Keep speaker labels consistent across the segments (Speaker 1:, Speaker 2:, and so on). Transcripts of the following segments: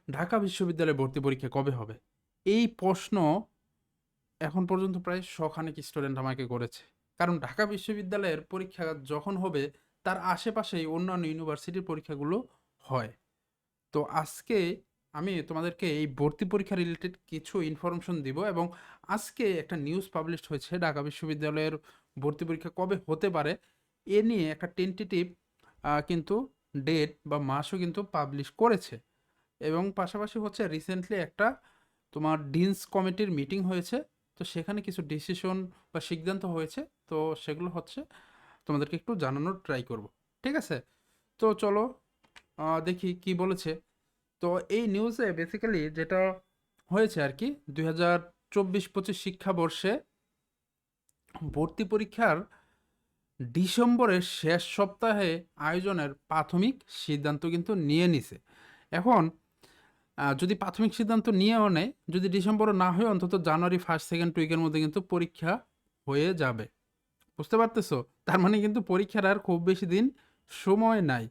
Speaker 1: ঢাকা বিশ্ববিদ্যালয়ে ভর্তি পরীক্ষা কবে হবে? এই প্রশ্ন এখন পর্যন্ত প্রায় শখানেক স্টুডেন্ট আমাকে করেছে। কারণ ঢাকা বিশ্ববিদ্যালয়ের পরীক্ষা যখন হবে তার আশেপাশেই অন্যান্য ইউনিভার্সিটির পরীক্ষাগুলো হয়। তো আজকে আমি তোমাদেরকে এই ভর্তি পরীক্ষা রিলেটেড কিছু ইনফরমেশন দিব, এবং আজকে একটা নিউজ পাবলিশড হয়েছে ঢাকা বিশ্ববিদ্যালয়ের ভর্তি পরীক্ষা কবে হতে পারে এ নিয়ে একটা টেন্টেটিভ কিন্তু ডেট বা মাসও কিন্তু পাবলিশ করেছে। এবং পাশাপাশি হচ্ছে রিসেন্টলি একটা তোমার ডিনস কমিটির মিটিং হয়েছে। তো সেখানে কিছু ডিসিশন বা সিদ্ধান্ত হয়েছে। তো সেগুলো হচ্ছে তোমাদেরকে একটু জানানোর ট্রাই করব। ঠিক আছে? তো চলো দেখি কি বলেছে। তো এই নিউজে বেসিক্যালি যেটা হয়েছে আর কি, 2024-25 শিক্ষাবর্ষে ভর্তি পরীক্ষার ডিসেম্বরের শেষ সপ্তাহে আয়োজনের প্রাথমিক সিদ্ধান্ত কিন্তু নিয়ে নিছে। এখন যদি প্রাথমিক সিদ্ধান্ত নিয়েও নেয়, যদি ডিসেম্বরে না হয় অন্তত জানুয়ারি ফার্স্ট সেকেন্ড উইকের মধ্যে কিন্তু পরীক্ষা হয়ে যাবে। বুঝতে পারতেছো? তার মানে কিন্তু পরীক্ষার আর খুব বেশি দিন সময় নাই।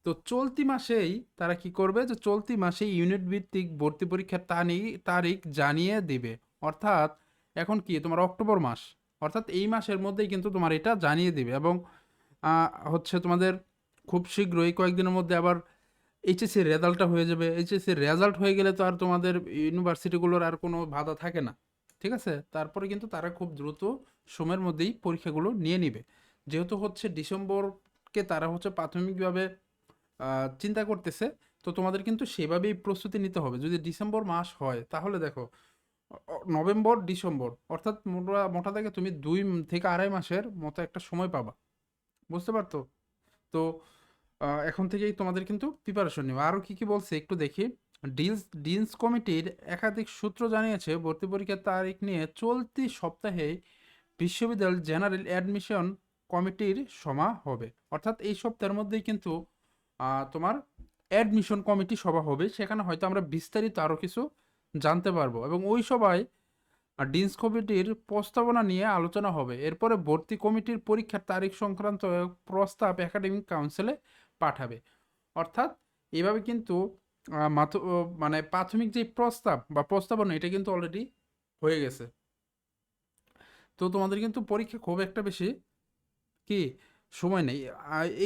Speaker 1: তো চলতি মাসেই তারা কি করবে, যে চলতি মাসে ইউনিট ভিত্তিক ভর্তি পরীক্ষার তারিখ জানিয়ে দিবে। অর্থাৎ এখন কি তোমার অক্টোবর মাস, অর্থাৎ এই মাসের মধ্যেই কিন্তু তোমার এটা জানিয়ে দিবে। এবং হচ্ছে তোমাদের খুব শীঘ্রই কয়েকদিনের মধ্যে আবার এইচএসসির রেজাল্টটা হয়ে যাবে। এইচএসসির রেজাল্ট হয়ে গেলে তো আর তোমাদের ইউনিভার্সিটিগুলোর আর কোনো বাধা থাকে না। ঠিক আছে? তারপরে কিন্তু তারা খুব দ্রুত সময়ের মধ্যেই পরীক্ষাগুলো নিয়ে নিবে। যেহেতু হচ্ছে ডিসেম্বরকে তারা হচ্ছে প্রাথমিকভাবে চিন্তা করতেছে, তো তোমাদের কিন্তু সেভাবেই প্রস্তুতি নিতে হবে। যদি ডিসেম্বর মাস হয় তাহলে দেখো নভেম্বর ডিসেম্বর অর্থাৎ মোটা মোটা থেকে তুমি 2 থেকে আড়াই মাসের মতো একটা সময় পাবা। বুঝতে পারতো? তো এখন থেকেই তোমাদের কিন্তু প্রিপারেশন নেবে। আরও কী কী বলছে একটু দেখি। ডিনস কমিটির একাধিক সূত্র জানিয়েছে ভর্তি পরীক্ষার তারিখ নিয়ে চলতি সপ্তাহে বিশ্ববিদ্যালয় জেনারেল অ্যাডমিশন কমিটির সভা হবে। অর্থাৎ এই সপ্তাহের মধ্যেই কিন্তু তোমার অ্যাডমিশন কমিটি সভা হবে। সেখানে হয়তো আমরা বিস্তারিত আরও কিছু জানতে পারবো, এবং ওই সভায় ডিনস কমিটির প্রস্তাবনা নিয়ে আলোচনা হবে। এরপরে ভর্তি কমিটির পরীক্ষার তারিখ সংক্রান্ত প্রস্তাব একাডেমিক কাউন্সিলে পাঠাবে। অর্থাৎ এভাবে কিন্তু মানে প্রাথমিক যে প্রস্তাব বা প্রস্তাবনা এটা কিন্তু অলরেডি হয়ে গেছে। তো তোমাদের কিন্তু পরীক্ষা খুব একটা বেশি কি সময় নেই।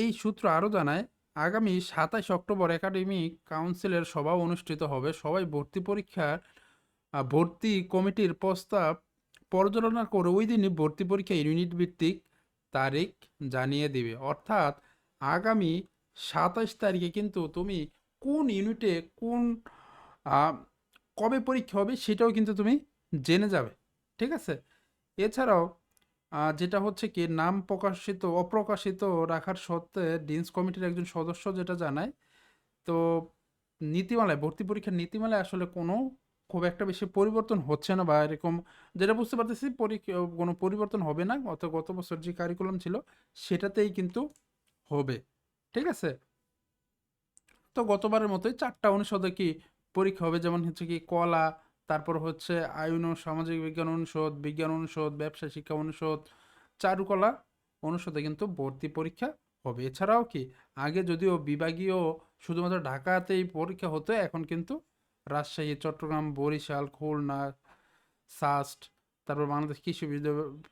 Speaker 1: এই সূত্র আরও জানায়, আগামী 27 অক্টোবর একাডেমিক কাউন্সিলের সভা অনুষ্ঠিত হবে। সবাই ভর্তি পরীক্ষার ভর্তি কমিটির প্রস্তাব পর্যালোচনা করে ওই দিনই ভর্তি পরীক্ষা ইউনিট ভিত্তিক তারিখ জানিয়ে দিবে। অর্থাৎ আগামী 27 তারিখে কিন্তু তুমি কোন ইউনিটে কোন আহ, কবে পরীক্ষা হবে সেটাও কিন্তু তুমি জেনে যাবে। ঠিক আছে? এছাড়াও যেটা হচ্ছে কি, নাম অপ্রকাশিত রাখার সত্ত্বে ডিনস কমিটির একজন সদস্য যেটা জানায়, তো নীতিমালায় ভর্তি পরীক্ষার নীতিমালায় আসলে কোনো খুব একটা বেশি পরিবর্তন হচ্ছে না, বা এরকম যেটা বুঝতে পারতেছি কোনো পরিবর্তন হবে না। গত বছর যে কারিকুলাম ছিল সেটাতেই কিন্তু হবে। ঠিক আছে? তো গতবারের মতোই 4টা অনুষদে কি পরীক্ষা হবে, যেমন হচ্ছে কি কলা, তারপর হচ্ছে আইন ও সামাজিক বিজ্ঞান অনুষদ, বিজ্ঞান অনুষদ, ব্যবসায় শিক্ষা অনুষদ, চারুকলা অনুষদে কিন্তু ভর্তি পরীক্ষা হবে। এছাড়াও কি আগে যদিও বিভাগীয় শুধুমাত্র ঢাকাতেই পরীক্ষা হতো, এখন কিন্তু রাজশাহী, চট্টগ্রাম, বরিশাল, খুলনা, সাস্ট, তারপর বাংলাদেশ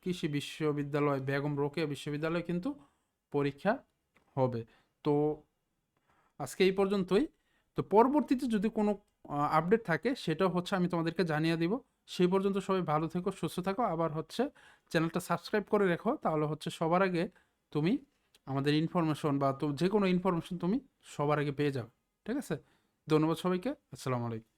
Speaker 1: কৃষি বিশ্ববিদ্যালয়, বেগম রোকেয়া বিশ্ববিদ্যালয় কিন্তু পরীক্ষা হবে। তো আজকে এই পর্যন্তই। তো পরবর্তীতে যদি কোনো আপডেট থাকে সেটাও হচ্ছে আমি তোমাদেরকে জানিয়ে দিব। সেই পর্যন্ত সবাই ভালো থেকো, সুস্থ থাকো। আবার হচ্ছে চ্যানেলটা সাবস্ক্রাইব করে রেখো, তাহলে হচ্ছে সবার আগে তুমি আমাদের ইনফরমেশন বা যে কোনো ইনফরমেশন তুমি সবার আগে পেয়ে যাবে। ঠিক আছে? ধন্যবাদ সবাইকে। আসসালামু আলাইকুম।